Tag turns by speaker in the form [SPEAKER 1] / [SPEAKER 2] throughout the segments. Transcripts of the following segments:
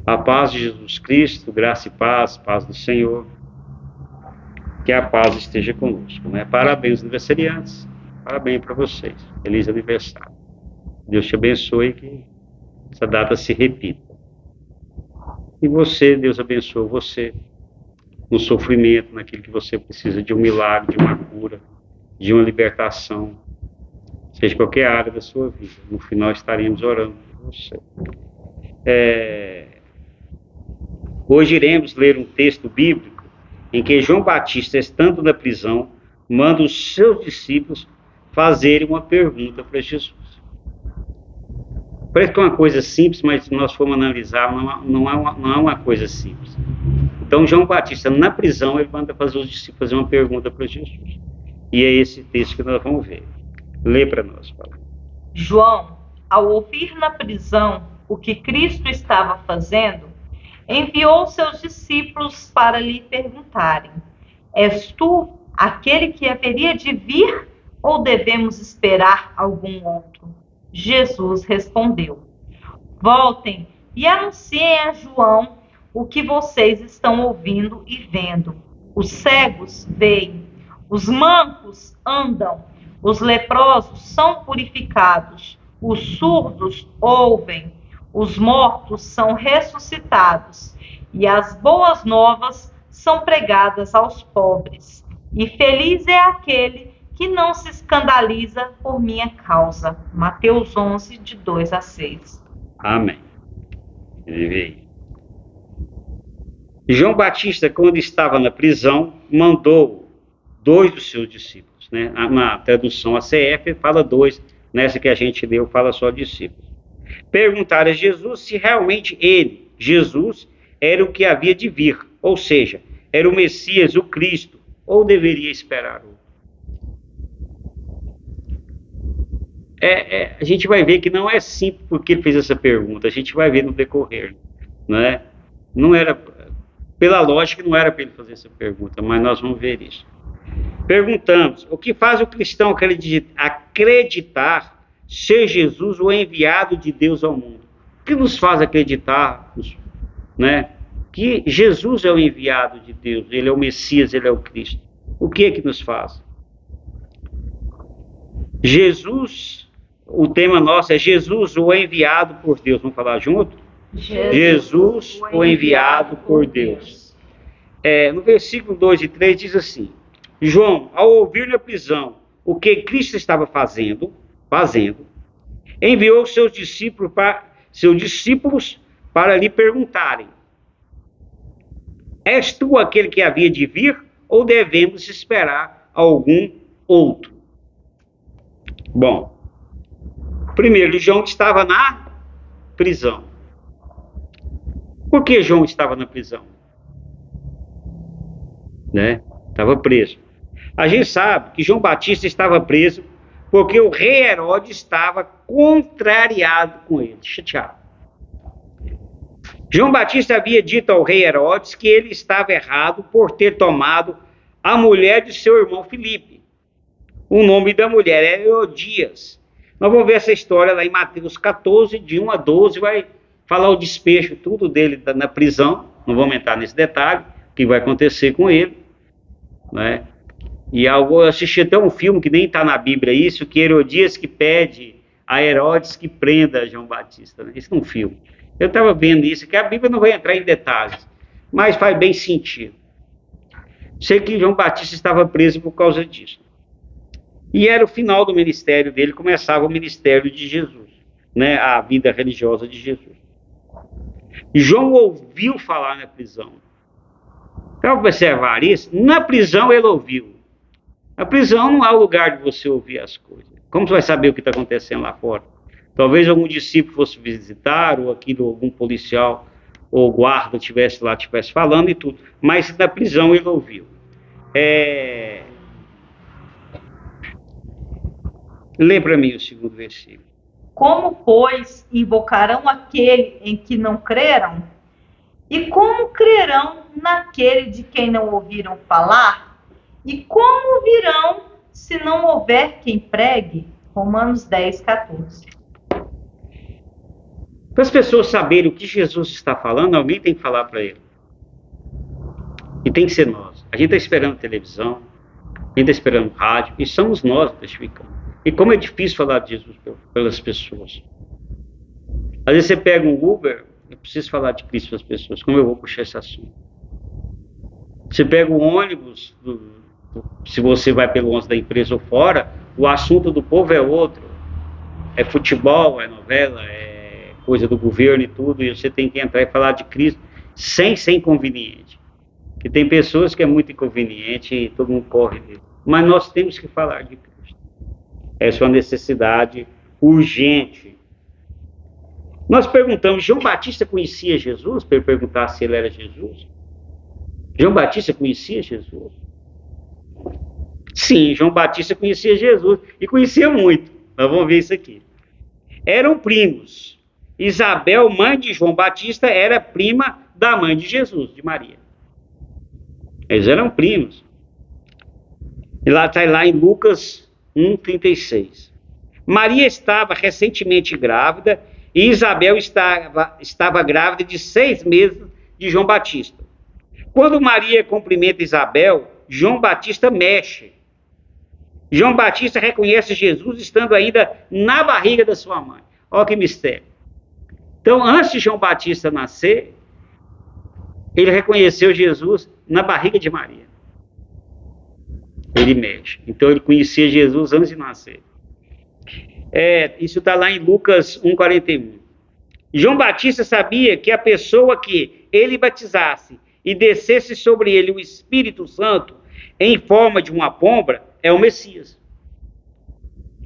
[SPEAKER 1] A paz de Jesus Cristo, graça e paz do Senhor. Que a paz esteja conosco, né? Parabéns, aniversariantes. Parabéns para vocês. Feliz aniversário. Deus te abençoe e que essa data se repita. E você, Deus abençoe você no sofrimento, naquilo que você precisa de um milagre, de uma cura, de uma libertação, seja qualquer área da sua vida. No final estaremos orando por você. Hoje iremos ler um texto bíblico em que João Batista, estando na prisão, manda os seus discípulos fazerem uma pergunta para Jesus. Parece que é uma coisa simples, mas se nós formos analisar, não é uma coisa simples. Então, João Batista, na prisão, ele manda fazer os discípulos fazer uma pergunta para Jesus. E é esse texto que nós vamos ver. Lê para nós, Paulo.
[SPEAKER 2] João, ao ouvir na prisão o que Cristo estava fazendo, enviou seus discípulos para lhe perguntarem: És tu aquele que haveria de vir ou devemos esperar algum outro? Jesus respondeu: Voltem e anunciem a João o que vocês estão ouvindo e vendo. Os cegos veem, os mancos andam, os leprosos são purificados, os surdos ouvem, os mortos são ressuscitados, e as boas novas são pregadas aos pobres. E feliz é aquele que não se escandaliza por minha causa. Mateus 11, de 2 a 6.
[SPEAKER 1] Amém. João Batista, quando estava na prisão, mandou 2 dos seus discípulos, né? Na tradução ACF fala 2, nessa que a gente leu fala só discípulos. Perguntaram a Jesus se realmente ele, Jesus, era o que havia de vir, ou seja, era o Messias, o Cristo, ou deveria esperar outro. A gente vai ver que não é simples porque ele fez essa pergunta, a gente vai ver no decorrer, né? Não era, pela lógica, não era para ele fazer essa pergunta, mas nós vamos ver isso. Perguntamos, o que faz o cristão acreditar ser Jesus o enviado de Deus ao mundo? O que nos faz acreditar, né, que Jesus é o enviado de Deus, ele é o Messias, ele é o Cristo? O que é que nos faz? Jesus, o tema nosso é Jesus o enviado por Deus. Vamos falar junto? Jesus o enviado por Deus. No versículo 2 e 3 diz assim: João, ao ouvir na prisão o que Cristo estava fazendo, enviou seus discípulos para lhe perguntarem: És tu aquele que havia de vir ou devemos esperar algum outro? Bom, primeiro, João estava na prisão. Por que João estava na prisão? Né? Estava preso. A gente sabe que João Batista estava preso porque o rei Herodes estava contrariado com ele, chateado. João Batista havia dito ao rei Herodes que ele estava errado por ter tomado a mulher de seu irmão Filipe. O nome da mulher era Herodias. Nós vamos ver essa história lá em Mateus 14, de 1 a 12, vai falar o despecho, tudo dele na prisão. Não vamos entrar nesse detalhe, o que vai acontecer com ele, né? E eu assisti até um filme que nem está na Bíblia isso, que Herodias que pede a Herodes que prenda João Batista, né? Isso é um filme. Eu estava vendo isso, que a Bíblia não vai entrar em detalhes, mas faz bem sentido. Sei que João Batista estava preso por causa disso. E era o final do ministério dele, começava o ministério de Jesus, né? A vida religiosa de Jesus. E João ouviu falar na prisão. Para observar isso, na prisão ele ouviu. Na prisão não há lugar de você ouvir as coisas. Como você vai saber o que está acontecendo lá fora? Talvez algum discípulo fosse visitar, ou algum policial ou guarda estivesse lá, estivesse falando e tudo. Mas na prisão ele ouviu. Lê para mim o segundo versículo.
[SPEAKER 2] Como, pois, invocarão aquele em que não creram? E como crerão naquele de quem não ouviram falar? E como virão se não houver quem pregue? Romanos 10, 14.
[SPEAKER 1] Para as pessoas saberem o que Jesus está falando, alguém tem que falar para ele. E tem que ser nós. A gente está esperando televisão, a gente está esperando rádio, e somos nós testificando. E como é difícil falar de Jesus pelas pessoas. Às vezes você pega um Uber, eu preciso falar de Cristo para as pessoas. Como eu vou puxar esse assunto? Você pega o ônibus, se você vai pelo ônibus da empresa ou fora, o assunto do povo é outro. É futebol, é novela, é coisa do governo e tudo, e você tem que entrar e falar de Cristo sem ser inconveniente. Porque tem pessoas que é muito inconveniente e todo mundo corre dele. Mas nós temos que falar de Cristo. Essa é uma necessidade urgente. Nós perguntamos, João Batista conhecia Jesus? Para ele perguntar se ele era Jesus. João Batista conhecia Jesus? Sim, João Batista conhecia Jesus. E conhecia muito. Nós vamos ver isso aqui. Eram primos. Isabel, mãe de João Batista, era prima da mãe de Jesus, de Maria. Eles eram primos. E lá está lá em Lucas 1,36. Maria estava recentemente grávida e Isabel estava grávida de 6 meses de João Batista. Quando Maria cumprimenta Isabel, João Batista mexe. João Batista reconhece Jesus estando ainda na barriga da sua mãe. Olha que mistério. Então, antes de João Batista nascer, ele reconheceu Jesus na barriga de Maria. Ele mexe. Então, ele conhecia Jesus antes de nascer. Isso está lá em Lucas 1,41. João Batista sabia que a pessoa que ele batizasse e descesse sobre ele o Espírito Santo em forma de uma pomba é o Messias.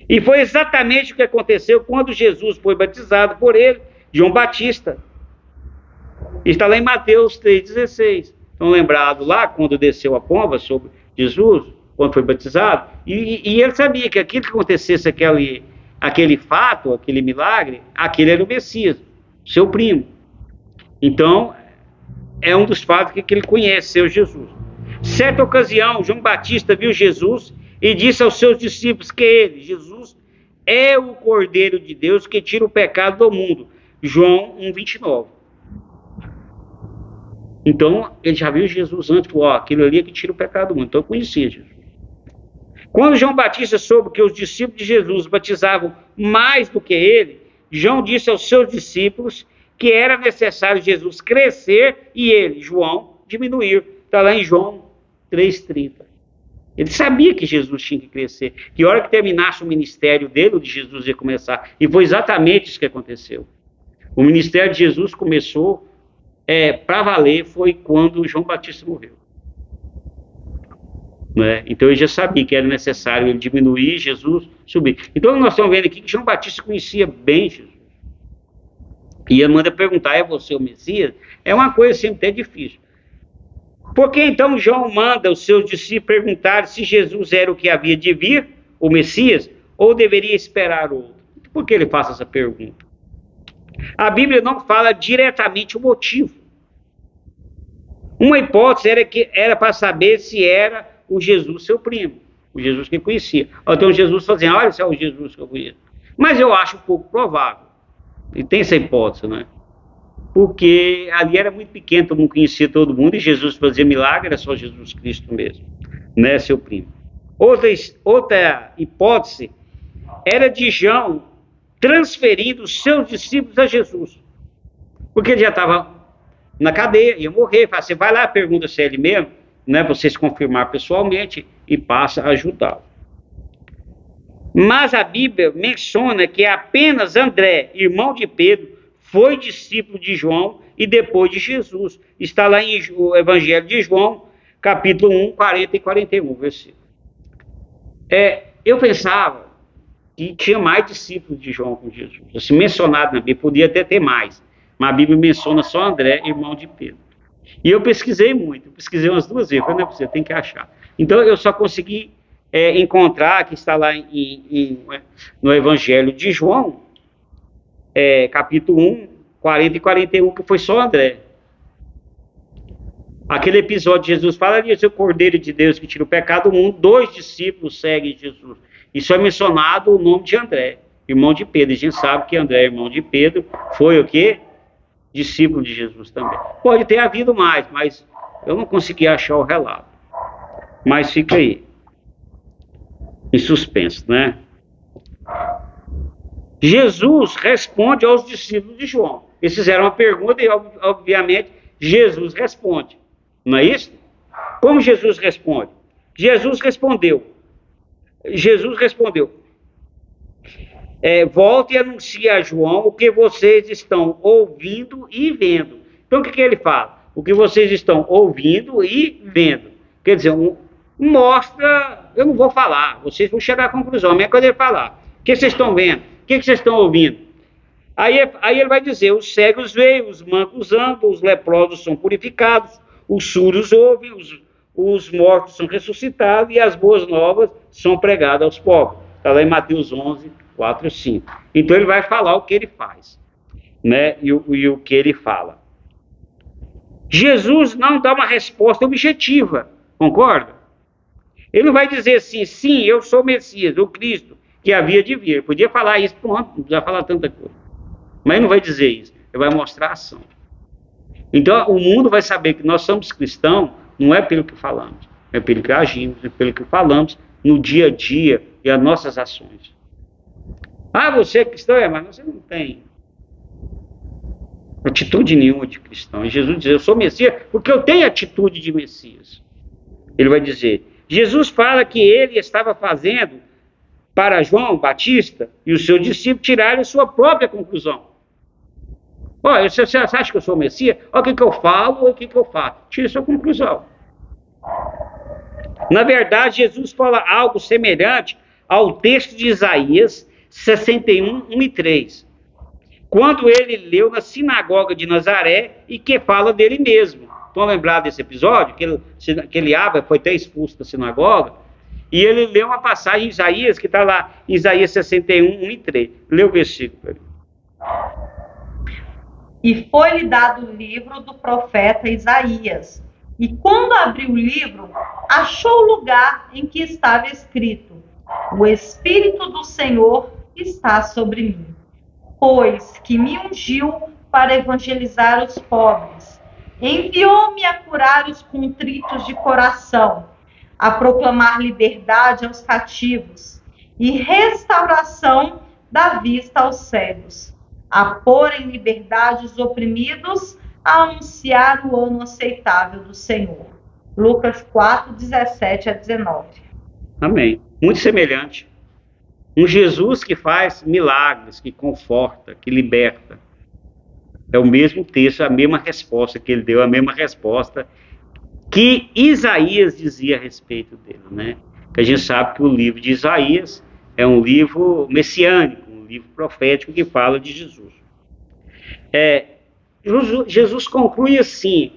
[SPEAKER 1] E foi exatamente o que aconteceu quando Jesus foi batizado por ele, João Batista. Está lá em Mateus 3,16. Estão lembrados lá quando desceu a pomba sobre Jesus, quando foi batizado? E ele sabia que aquilo que acontecesse, aquele fato, aquele milagre, aquele era o Messias, seu primo. Então, é um dos fatos que ele conheceu Jesus. Certa ocasião, João Batista viu Jesus e disse aos seus discípulos que ele, Jesus, é o Cordeiro de Deus que tira o pecado do mundo. João 1,29. Então, ele já viu Jesus antes, falou, aquilo ali é que tira o pecado do mundo. Então, eu conhecia Jesus. Quando João Batista soube que os discípulos de Jesus batizavam mais do que ele, João disse aos seus discípulos que era necessário Jesus crescer e ele, João, diminuir. Está lá em João 3,30. Ele sabia que Jesus tinha que crescer, que a hora que terminasse o ministério dele, o de Jesus ia começar. E foi exatamente isso que aconteceu. O ministério de Jesus começou para valer, foi quando João Batista morreu. Né? Então ele já sabia que era necessário ele diminuir, Jesus subir. Então nós estamos vendo aqui que João Batista conhecia bem Jesus. E ele manda perguntar, é você o Messias? É uma coisa assim até difícil. Por que então João manda os seus discípulos perguntar se Jesus era o que havia de vir, o Messias, ou deveria esperar outro? Por que ele faz essa pergunta? A Bíblia não fala diretamente o motivo. Uma hipótese era para saber se era o Jesus seu primo, o Jesus que ele conhecia. Então Jesus fazendo, olha, esse é o Jesus que eu conheço. Mas eu acho um pouco provável. E tem essa hipótese, né? Porque ali era muito pequeno, todo mundo conhecia todo mundo, e Jesus fazia milagre, era só Jesus Cristo mesmo, né, seu primo. Outra hipótese era de João transferindo os seus discípulos a Jesus. Porque ele já estava na cadeia, ia morrer. Fala, você vai lá, pergunta se é ele mesmo, né, para vocês confirmar pessoalmente, e passa a ajudá-lo. Mas a Bíblia menciona que apenas André, irmão de Pedro, foi discípulo de João e depois de Jesus. Está lá em o Evangelho de João, capítulo 1, 40 e 41, versículo. Eu pensava que tinha mais discípulos de João com Jesus. Assim, mencionado na Bíblia, podia até ter mais. Mas a Bíblia menciona só André, irmão de Pedro. E eu pesquisei muito, pesquisei umas 2 vezes, falei, não é possível, tem que achar. Então eu só consegui encontrar, que está lá no Evangelho de João, capítulo 1, 40 e 41, que foi só André. Aquele episódio de Jesus fala ali, o Cordeiro de Deus que tira o pecado do mundo, 2 discípulos seguem Jesus. E só é mencionado o nome de André. irmão de Pedro. A gente sabe que André, irmão de Pedro, foi o quê? Discípulo de Jesus também. Pode ter havido mais, mas eu não consegui achar o relato. Mas fica aí, em suspenso, né? Jesus responde aos discípulos de João. Eles fizeram uma pergunta e, obviamente, Jesus responde. Não é isso? Como Jesus responde? Jesus respondeu. Volte e anuncie a João o que vocês estão ouvindo e vendo. Então, o que ele fala? O que vocês estão ouvindo e vendo. Quer dizer, mostra, eu não vou falar, vocês vão chegar à conclusão, mas é quando ele falar. O que vocês estão vendo? O que vocês estão ouvindo? Aí ele vai dizer, os cegos veem, os mancos andam, os leprosos são purificados, os surdos ouvem, os mortos são ressuscitados e as boas novas são pregadas aos pobres. Está lá em Mateus 11, 4 e 5. Então ele vai falar o que ele faz, né? E o que ele fala. Jesus não dá uma resposta objetiva, concorda? Ele não vai dizer assim, sim, eu sou o Messias, o Cristo, que havia de vir. Ele podia falar isso, pronto, não precisa falar tanta coisa. Mas ele não vai dizer isso, ele vai mostrar a ação. Então o mundo vai saber que nós somos cristãos, não é pelo que falamos, é pelo que agimos, é pelo que falamos no dia a dia e as nossas ações. Ah, você é cristão? Mas você não tem atitude nenhuma de cristão. E Jesus diz, eu sou Messias porque eu tenho atitude de Messias. Ele vai dizer, Jesus fala que ele estava fazendo para João Batista e os seus discípulos tirarem sua própria conclusão. Olha, você acha que eu sou o Messias? Olha o que eu falo, olha o que eu faço. Tire sua conclusão. Na verdade, Jesus fala algo semelhante ao texto de Isaías 61, 1 e 3. Quando ele leu na sinagoga de Nazaré e que fala dele mesmo. Estão lembrados desse episódio? Que ele foi até expulso da sinagoga. E ele leu uma passagem em Isaías, que está lá, Isaías 61, 1 e 3. Lê o versículo.
[SPEAKER 2] E foi-lhe dado o livro do profeta Isaías. E quando abriu o livro, achou o lugar em que estava escrito: o Espírito do Senhor está sobre mim, pois que me ungiu para evangelizar os pobres. Enviou-me a curar os contritos de coração, a proclamar liberdade aos cativos e restauração da vista aos cegos, a pôr em liberdade os oprimidos, a anunciar o ano aceitável do Senhor. Lucas 4, 17 a 19.
[SPEAKER 1] Amém. Muito semelhante. Um Jesus que faz milagres, que conforta, que liberta. É o mesmo texto, a mesma resposta que ele deu, a mesma resposta que Isaías dizia a respeito dele, né? Que a gente sabe que o livro de Isaías é um livro messiânico, um livro profético que fala de Jesus. Jesus conclui assim,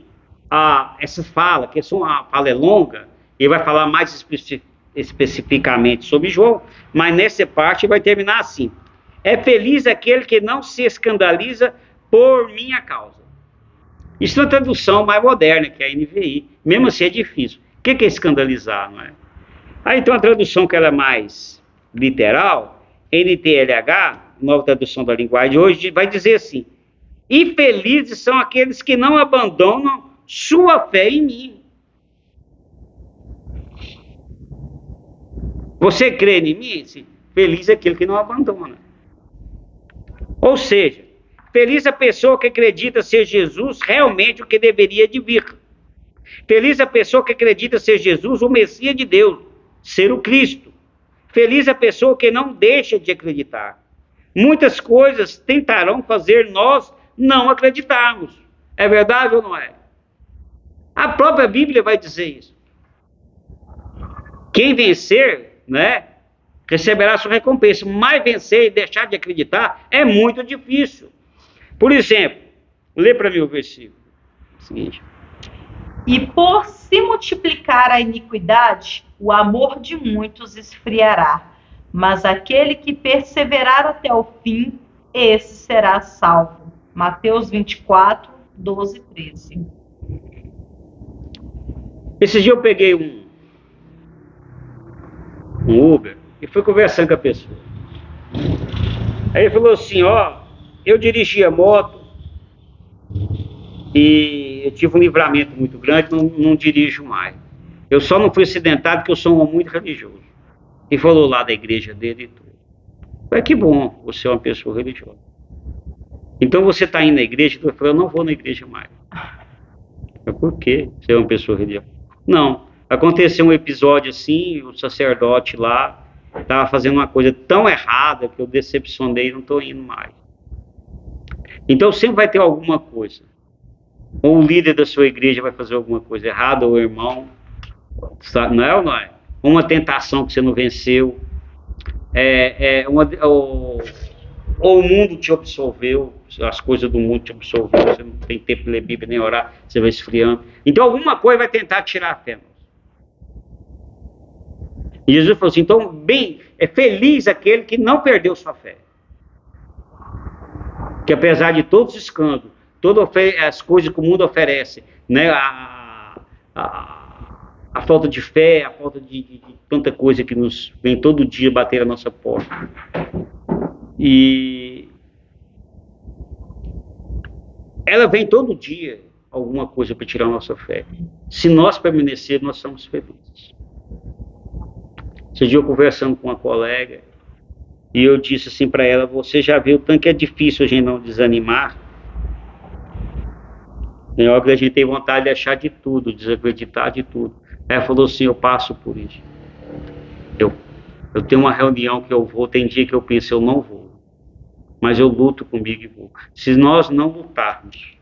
[SPEAKER 1] essa fala, que a fala é longa, ele vai falar mais especificamente sobre João, mas nessa parte vai terminar assim: é feliz aquele que não se escandaliza por minha causa. Isso é uma tradução mais moderna, que é a NVI. Mesmo assim é difícil. O que é escandalizar, não é? Aí tem uma tradução que ela é mais literal, NTLH, nova tradução da linguagem de hoje, vai dizer assim: e felizes são aqueles que não abandonam sua fé em mim. Você crê em mim? Sim. Feliz é aquele que não abandona. Ou seja, feliz a pessoa que acredita ser Jesus realmente o que deveria de vir. Feliz a pessoa que acredita ser Jesus o Messias de Deus, ser o Cristo. Feliz a pessoa que não deixa de acreditar. Muitas coisas tentarão fazer nós não acreditarmos. É verdade ou não é? A própria Bíblia vai dizer isso. Quem vencer, né, receberá sua recompensa. Mas vencer e deixar de acreditar é muito difícil. Por exemplo, lê para mim o versículo seguinte.
[SPEAKER 2] E por se multiplicar a iniquidade, o amor de muitos esfriará. Mas aquele que perseverar até o fim, esse será salvo. Mateus 24, 12 e 13.
[SPEAKER 1] Esse dia eu peguei um Uber e fui conversando com a pessoa. Aí ele falou assim, ó, eu dirigia moto e eu tive um livramento muito grande, não dirijo mais. Eu só não fui acidentado porque eu sou um homem muito religioso. E falou lá da igreja dele e tudo. Falei, que bom, você é uma pessoa religiosa. Então você está indo na igreja? Eu falei, eu não vou na igreja mais. Mas por quê? Você é uma pessoa religiosa? Não. Aconteceu um episódio assim, o sacerdote lá estava fazendo uma coisa tão errada que eu decepcionei e não estou indo mais. Então sempre vai ter alguma coisa. Ou o líder da sua igreja vai fazer alguma coisa errada, ou o irmão, não é ou não é? Uma tentação que você não venceu, ou o mundo te absolveu, as coisas do mundo te absolveu, você não tem tempo de ler Bíblia nem orar, você vai esfriando. Então alguma coisa vai tentar tirar a fé. E Jesus falou assim, então bem, é feliz aquele que não perdeu sua fé. Que apesar de todos os escândalos, todas as coisas que o mundo oferece, né, a falta de fé, a falta de tanta coisa que nos vem todo dia bater a nossa porta. E ela vem todo dia, alguma coisa para tirar a nossa fé. Se nós permanecermos, nós somos felizes. Esse dia eu conversando com uma colega, e eu disse assim para ela, você já viu o tanto que é difícil a gente não desanimar? Tem hora que a gente tem vontade de achar de tudo, desacreditar de tudo. Ela falou assim, eu passo por isso. Eu tenho uma reunião que eu vou, tem dia que eu penso, eu não vou. Mas eu luto comigo e vou. Se nós não lutarmos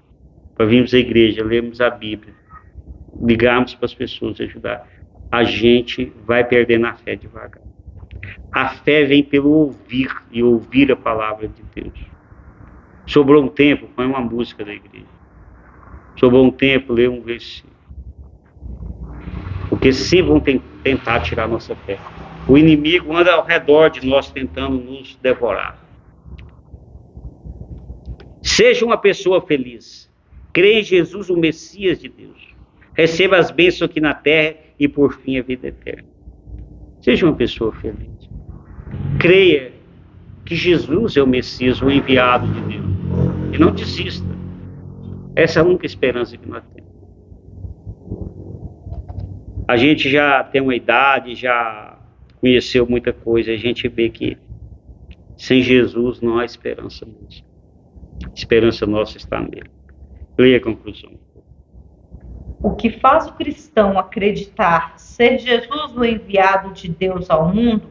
[SPEAKER 1] para virmos à igreja, lermos a Bíblia, ligarmos para as pessoas, ajudar, a gente vai perdendo a fé devagar. A fé vem pelo ouvir e ouvir a palavra de Deus. Sobrou um tempo, põe uma música da igreja. Sobrou um tempo, lê um versículo. Porque sempre vão tentar tirar nossa fé. O inimigo anda ao redor de nós tentando nos devorar. Seja uma pessoa feliz. Creia em Jesus, o Messias de Deus. Receba as bênçãos aqui na terra e por fim a vida eterna. Seja uma pessoa feliz. Creia que Jesus é o Messias, o enviado de Deus. E não desista. Essa é a única esperança que nós temos. A gente já tem uma idade, já conheceu muita coisa. A gente vê que sem Jesus não há esperança nossa. A esperança nossa está nele. Leia a conclusão.
[SPEAKER 2] O que faz o cristão acreditar ser Jesus o enviado de Deus ao mundo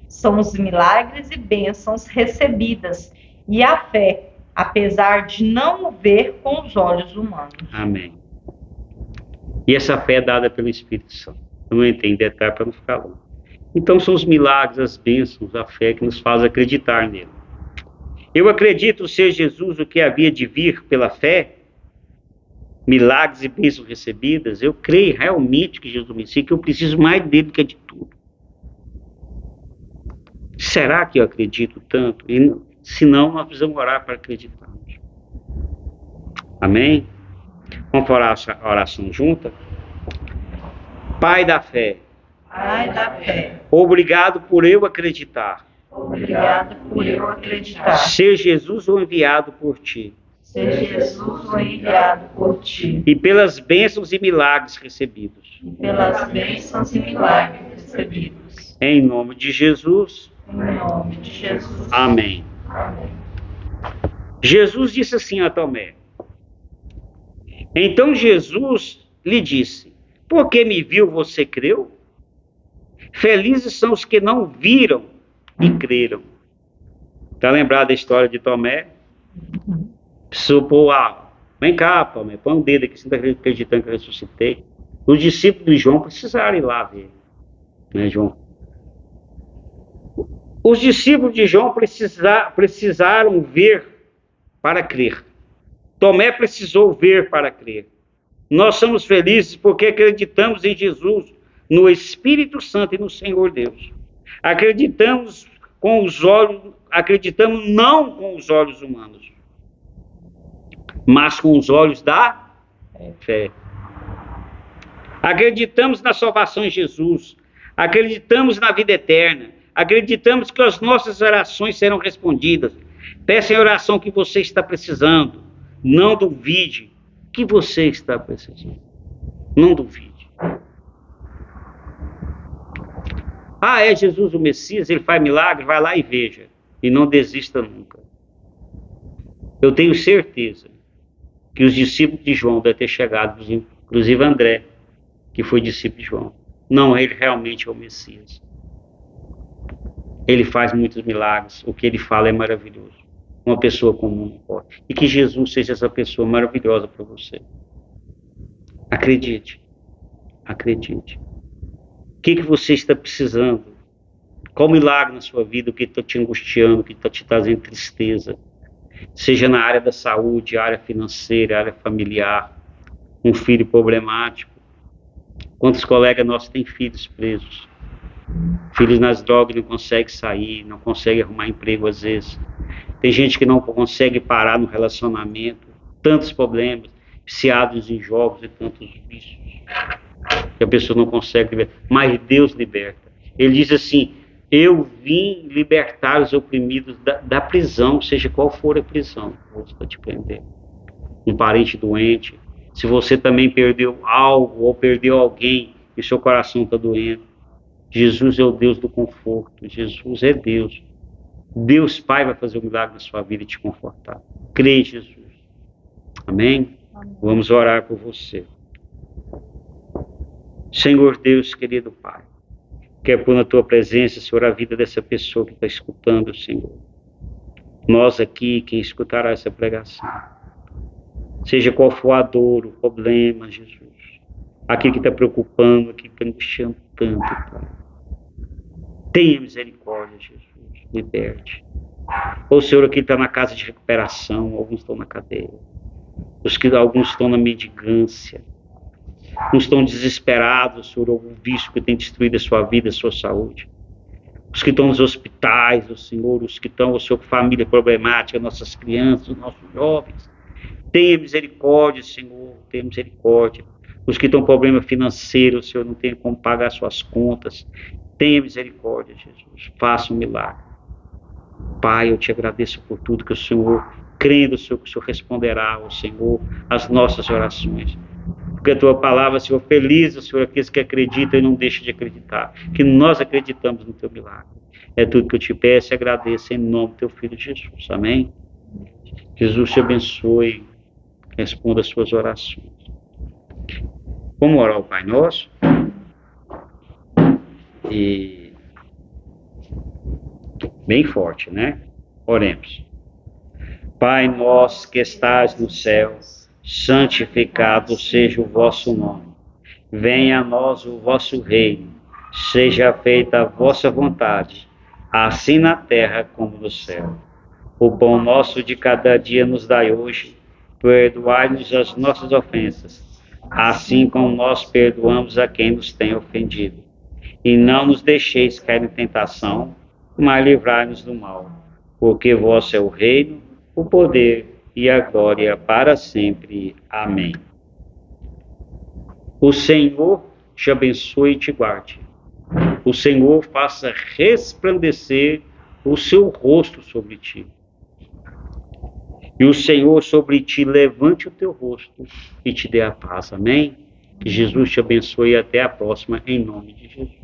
[SPEAKER 2] são os milagres e bênçãos recebidas e a fé, apesar de não o ver com os olhos humanos.
[SPEAKER 1] Amém. E essa fé é dada pelo Espírito Santo. Eu não entendo detalhe para não ficar longe. Então são os milagres, as bênçãos, a fé que nos faz acreditar nele. Eu acredito ser Jesus o que havia de vir pela fé, milagres e bênçãos recebidas. Eu creio realmente que Jesus me ensina, que eu preciso mais dele do que de tudo. Será que eu acredito tanto? E se não, nós precisamos orar para acreditarmos. Amém? Vamos orar a oração junta? Pai da fé.
[SPEAKER 2] Pai da fé.
[SPEAKER 1] Obrigado por eu acreditar.
[SPEAKER 2] Obrigado por eu acreditar.
[SPEAKER 1] Ser Jesus o enviado por ti.
[SPEAKER 2] Ser Jesus o enviado por ti.
[SPEAKER 1] E pelas bênçãos e milagres recebidos.
[SPEAKER 2] E pelas bênçãos e milagres recebidos.
[SPEAKER 1] Em nome de Jesus.
[SPEAKER 2] Em nome de Jesus.
[SPEAKER 1] Amém.
[SPEAKER 2] Amém.
[SPEAKER 1] Jesus disse assim a Tomé. Então Jesus lhe disse, porque me viu, você creu? Felizes são os que não viram e creram. Está lembrado da história de Tomé? Precisou pôr, vem cá, Tomé, põe um dedo aqui, você está acreditando que eu ressuscitei. Os discípulos de João precisaram ir lá ver. Né, João? Os discípulos de João precisaram ver para crer. Tomé precisou ver para crer. Nós somos felizes porque acreditamos em Jesus, no Espírito Santo e no Senhor Deus. Acreditamos com os olhos, acreditamos não com os olhos humanos, mas com os olhos da fé. Acreditamos na salvação em Jesus, acreditamos na vida eterna, acreditamos que as nossas orações serão respondidas, Peça em oração o que você está precisando. Não duvide que você está precisando. Não duvide. Ah, é Jesus o Messias, ele faz milagre, vai lá e veja. E não desista nunca. Eu tenho certeza que os discípulos de João devem ter chegado, inclusive André, que foi discípulo de João. Não, ele realmente é o Messias. Ele faz muitos milagres, o que ele fala é maravilhoso. Uma pessoa comum não pode. E que Jesus seja essa pessoa maravilhosa para você. Acredite. Acredite. O que você está precisando? Qual milagre na sua vida? O que está te angustiando? O que está te trazendo tristeza? Seja na área da saúde, área financeira, área familiar, um filho problemático. Quantos colegas nossos têm filhos presos? Filhos nas drogas, não conseguem sair, não conseguem arrumar emprego às vezes. Tem gente que não consegue parar no relacionamento. Tantos problemas, viciados em jogos e tantos vícios. Que a pessoa não consegue libertar. Mas Deus liberta. Ele diz assim, eu vim libertar os oprimidos da prisão, seja qual for a prisão. Você está te prender. Um parente doente. Se você também perdeu algo ou perdeu alguém e seu coração está doendo. Jesus é o Deus do conforto. Jesus é Deus. Deus Pai vai fazer um milagre na sua vida e te confortar. Crê em Jesus. Amém? Amém. Vamos orar por você. Senhor Deus, querido Pai, quer pôr na tua presença, Senhor, a vida dessa pessoa que está escutando, Senhor. Nós aqui, quem escutará essa pregação. Seja qual for a dor, o problema, Jesus. Aquilo que está preocupando, aquilo que está angustiando tanto, Pai. Tenha misericórdia, Jesus. Liberte. Ou Senhor, aqui está na casa de recuperação, alguns estão na cadeia. Alguns estão na mendigância. Uns estão desesperados, Senhor, algum vício que tem destruído a sua vida, a sua saúde. Os que estão nos hospitais, o Senhor, os que estão, o Senhor, com família problemática, nossas crianças, os nossos jovens. Tenha misericórdia, Senhor, tenha misericórdia. Os que estão com problema financeiro, o Senhor não tem como pagar suas contas. Tenha misericórdia, Jesus. Faça um milagre. Pai, eu te agradeço por tudo que o Senhor, crendo, Senhor, que o Senhor responderá ao Senhor as nossas orações. Porque a tua palavra, Senhor, feliz, Senhor, aqueles que acreditam e não deixam de acreditar. Que nós acreditamos no teu milagre. É tudo que eu te peço e agradeço em nome do teu Filho Jesus. Amém? Jesus te abençoe. Responda as suas orações. Vamos orar ao Pai Nosso. E bem forte, né? Oremos. Pai nosso que estás no céu, santificado seja o vosso nome. Venha a nós o vosso reino. Seja feita a vossa vontade, assim na terra como no céu. O pão nosso de cada dia nos dai hoje. Perdoai-nos as nossas ofensas, assim como nós perdoamos a quem nos tem ofendido. E não nos deixeis cair em tentação, mas livrai-nos do mal. Porque vosso é o reino, o poder e a glória para sempre. Amém. O Senhor te abençoe e te guarde. O Senhor faça resplandecer o seu rosto sobre ti. E o Senhor sobre ti levante o teu rosto e te dê a paz. Amém? Que Jesus te abençoe e até a próxima, em nome de Jesus.